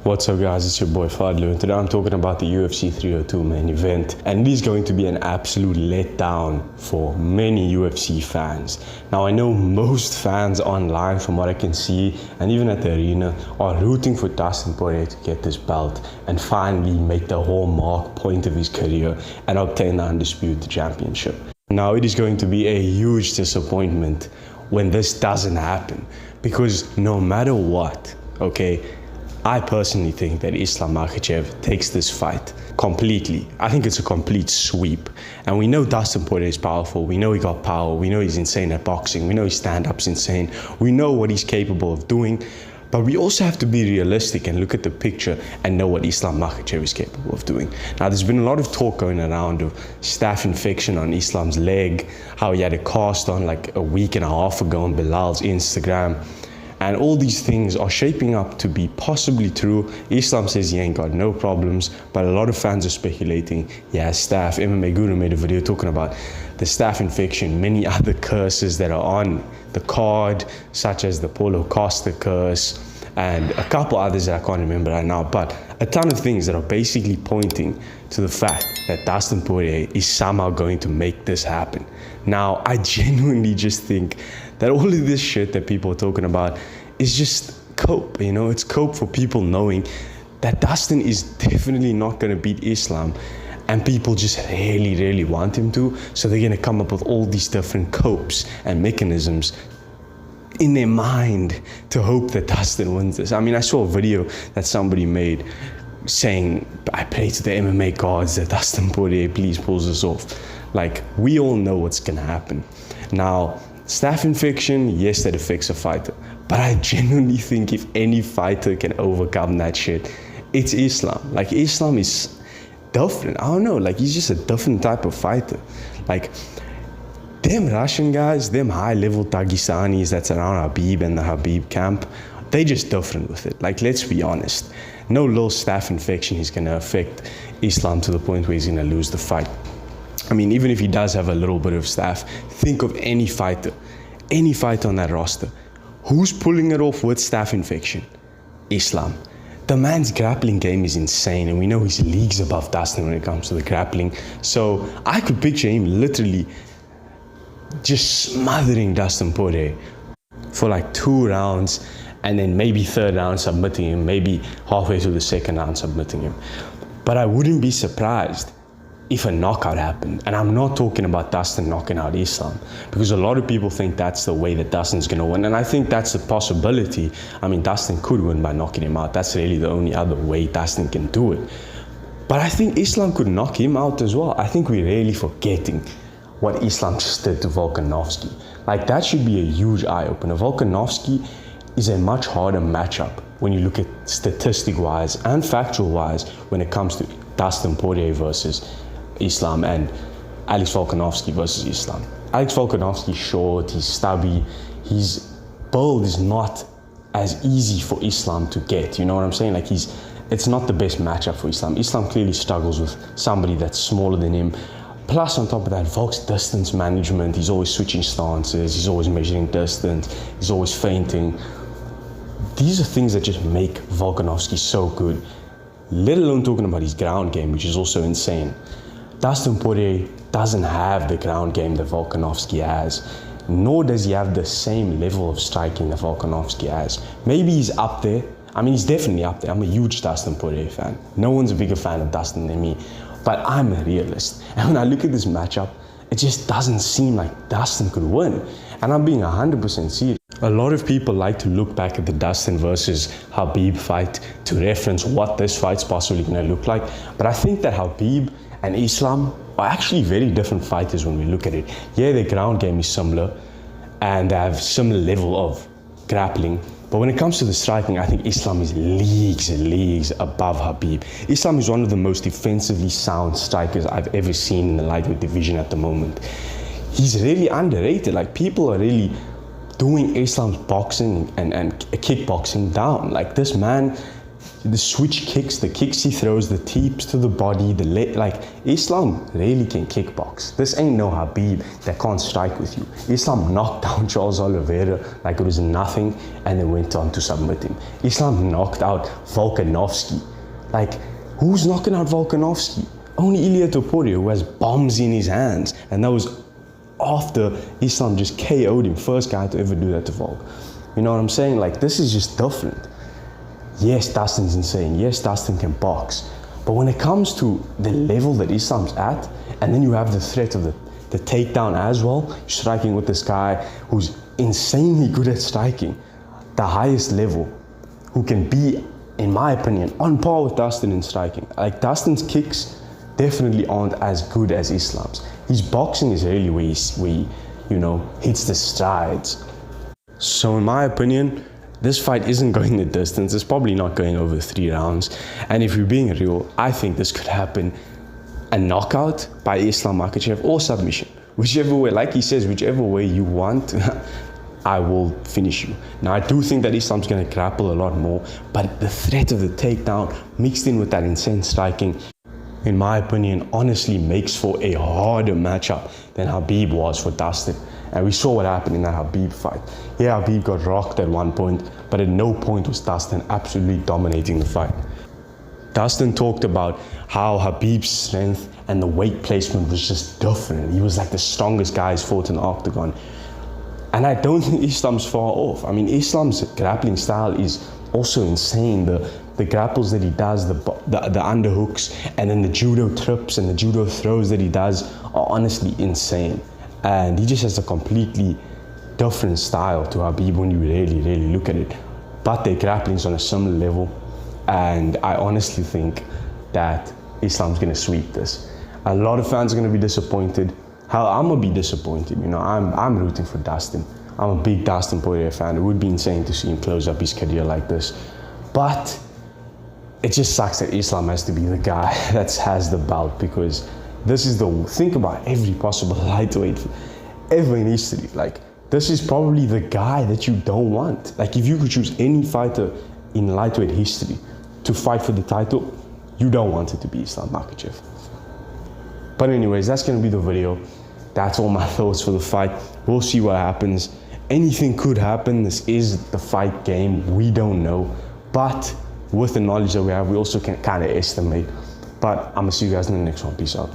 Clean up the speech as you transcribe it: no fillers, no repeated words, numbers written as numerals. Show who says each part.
Speaker 1: What's up guys, it's your boy Fadlu, and today I'm talking about the UFC 302 main event, and it is going to be an absolute letdown for many UFC fans. Now I know most fans online, from what I can see, and even at the arena, are rooting for Dustin Poirier to get this belt and finally make the hallmark point of his career and obtain the undisputed championship. Now it is going to be a huge disappointment when this doesn't happen, because no matter what, okay, I personally think that Islam Makhachev takes this fight completely. I think it's a complete sweep. And we know Dustin Poirier is powerful. We know he got power. We know he's insane at boxing. We know his stand-up's insane. We know what he's capable of doing. But we also have to be realistic and look at the picture and know what Islam Makhachev is capable of doing. Now, there's been a lot of talk going around of staph infection on Islam's leg, how he had a cast on like a week and a half ago on Bilal's Instagram. And all these things are shaping up to be possibly true. Islam says he ain't got no problems, but a lot of fans are speculating he has staph. MMA Guru made a video talking about the staph infection, many other curses that are on the card, such as the Paulo Costa curse, and a couple others that I can't remember right now, but a ton of things that are basically pointing to the fact that Dustin Poirier is somehow going to make this happen. Now, I genuinely just think that all of this shit that people are talking about is just cope, you know? It's cope for people knowing that Dustin is definitely not going to beat Islam, and people just really want him to, so they're going to come up with all these different copes and mechanisms in their mind to hope that Dustin wins this. I mean, I saw a video that somebody made saying, I pray to the MMA gods that Dustin Poirier please pulls this off. Like, we all know what's gonna happen. Now, staph infection, yes, that affects a fighter, but I genuinely think if any fighter can overcome that shit, it's Islam. Like, Islam is different. I don't know, like, he's just a different type of fighter. Like, them Russian guys, them high-level Dagestanis that's around Khabib and the Khabib camp, they just different with it. Like, let's be honest. No little staph infection is going to affect Islam to the point where he's going to lose the fight. I mean, even if he does have a little bit of staph, think of any fighter on that roster. Who's pulling it off with staph infection? Islam. The man's grappling game is insane, and we know he's leagues above Dustin when it comes to the grappling. So I could picture him literally just smothering Dustin Poirier for like 2 rounds, and then maybe third round submitting him, maybe halfway through the second round submitting him. But I wouldn't be surprised if a knockout happened. And I'm not talking about Dustin knocking out Islam, because a lot of people think that's the way that Dustin's gonna win, and I think that's a possibility. I mean, Dustin could win by knocking him out. That's really the only other way Dustin can do it. But I think Islam could knock him out as well. I think we're really forgetting what Islam just did to Volkanovski. Like, that should be a huge eye-opener. Volkanovski is a much harder matchup when you look at statistic-wise and factual-wise when it comes to Dustin Poirier versus Islam and Alex Volkanovski versus Islam. Alex Volkanovski's short, he's stubby, his build is not as easy for Islam to get, you know what I'm saying? Like, it's not the best matchup for Islam. Islam clearly struggles with somebody that's smaller than him. Plus, on top of that, Volk's distance management, he's always switching stances, he's always measuring distance, he's always feinting. These are things that just make Volkanovski so good, let alone talking about his ground game, which is also insane. Dustin Poirier doesn't have the ground game that Volkanovski has, nor does he have the same level of striking that Volkanovski has. Maybe he's up there. I mean, he's definitely up there. I'm a huge Dustin Poirier fan. No one's a bigger fan of Dustin than me. But I'm a realist. And when I look at this matchup, it just doesn't seem like Dustin could win. And I'm being 100% serious. A lot of people like to look back at the Dustin versus Khabib fight to reference what this fight's possibly going to look like. But I think that Khabib and Islam are actually very different fighters when we look at it. Yeah, their ground game is similar, and they have similar level of grappling. But when it comes to the striking, I think Islam is leagues and leagues above Khabib. Islam is one of the most defensively sound strikers I've ever seen in the lightweight division at the moment. He's really underrated. Like, people are really doing Islam's boxing and kickboxing down. Like, this man the switch kicks, the kicks he throws, the teeps to the body, like Islam really can kickbox. This ain't no Habib that can't strike with you. Islam knocked down Charles Oliveira like it was nothing and then went on to submit him. Islam knocked out Volkanovski. Like, who's knocking out Volkanovski? Only Islam Poirier, who has bombs in his hands, and that was after Islam just KO'd him. First guy to ever do that to Volk. You know what I'm saying? Like, this is just different. Yes, Dustin's insane. Yes, Dustin can box. But when it comes to the level that Islam's at, and then you have the threat of the takedown as well, striking with this guy who's insanely good at striking, the highest level, who can be, in my opinion, on par with Dustin in striking. Like, Dustin's kicks definitely aren't as good as Islam's. His boxing is really where he, you know, hits the strides. So in my opinion, this fight isn't going the distance. It's probably not going over 3 rounds. And if you're being real, I think this could happen a knockout by Islam Makhachev or submission. Whichever way, like he says, whichever way you want, I will finish you. Now, I do think that Islam's going to grapple a lot more, but the threat of the takedown mixed in with that insane striking, in my opinion, honestly makes for a harder matchup than Habib was for Dustin. And we saw what happened in that Habib fight. Yeah, Habib got rocked at one point, but at no point was Dustin absolutely dominating the fight. Dustin talked about how Habib's strength and the weight placement was just different. He was like the strongest guy he's fought in the octagon. And I don't think Islam's far off. I mean, Islam's grappling style is also insane. The grapples that he does, the underhooks, and then the judo trips and the judo throws that he does are honestly insane. And he just has a completely different style to Habib when you really, really look at it. But their grappling's on a similar level. And I honestly think that Islam's going to sweep this. A lot of fans are going to be disappointed. Hell, I'm going to be disappointed. You know, I'm rooting for Dustin. I'm a big Dustin Poirier fan. It would be insane to see him close up his career like this. But it just sucks that Islam has to be the guy that has the belt, because this is think about every possible lightweight ever in history. Like, this is probably the guy that you don't want. Like, if you could choose any fighter in lightweight history to fight for the title, you don't want it to be Islam Makhachev. But anyways, that's going to be the video. That's all my thoughts for the fight. We'll see what happens. Anything could happen. This is the fight game. We don't know. But with the knowledge that we have, we also can kind of estimate. But I'm going to see you guys in the next one. Peace out.